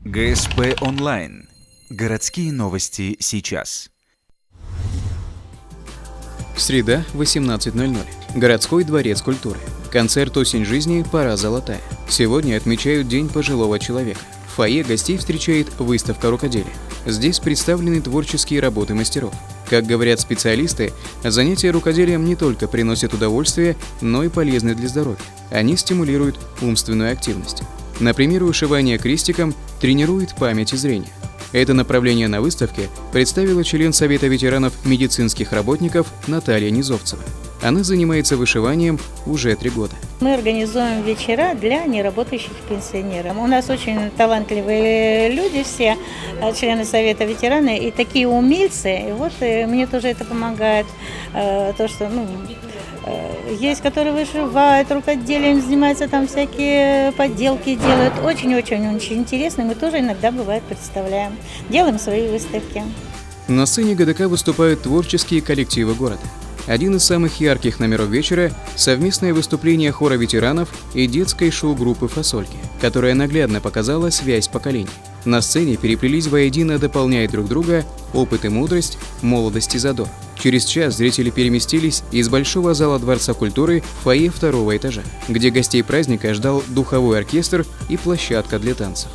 ГСП онлайн. Городские новости сейчас. Среда, 18:00. Городской дворец культуры. Концерт «Осень жизни. Пора золотая». Сегодня отмечают День пожилого человека. В фойе гостей встречает выставка рукоделия. Здесь представлены творческие работы мастеров. Как говорят специалисты, занятия рукоделием не только приносят удовольствие, но и полезны для здоровья. Они стимулируют умственную активность. Например, вышивание крестиком тренирует память и зрение. Это направление на выставке представила член Совета ветеранов медицинских работников Наталья Низовцева. Она занимается вышиванием уже 3 года. Мы организуем вечера для неработающих пенсионеров. У нас очень талантливые люди все, члены Совета ветераны, и такие умельцы. И вот мне тоже это помогает. То, что есть, которые вышивают, рукоделием занимаются, там всякие подделки делают. Очень-очень интересно. Мы тоже иногда, бывает, представляем. Делаем свои выставки. На сцене ГДК выступают творческие коллективы города. Один из самых ярких номеров вечера – совместное выступление хора ветеранов и детской шоу-группы «Фасольки», которая наглядно показала связь поколений. На сцене переплелись воедино, дополняя друг друга, опыт и мудрость, молодость и задор. Через час зрители переместились из большого зала Дворца культуры в фойе 2-го этажа, где гостей праздника ждал духовой оркестр и площадка для танцев.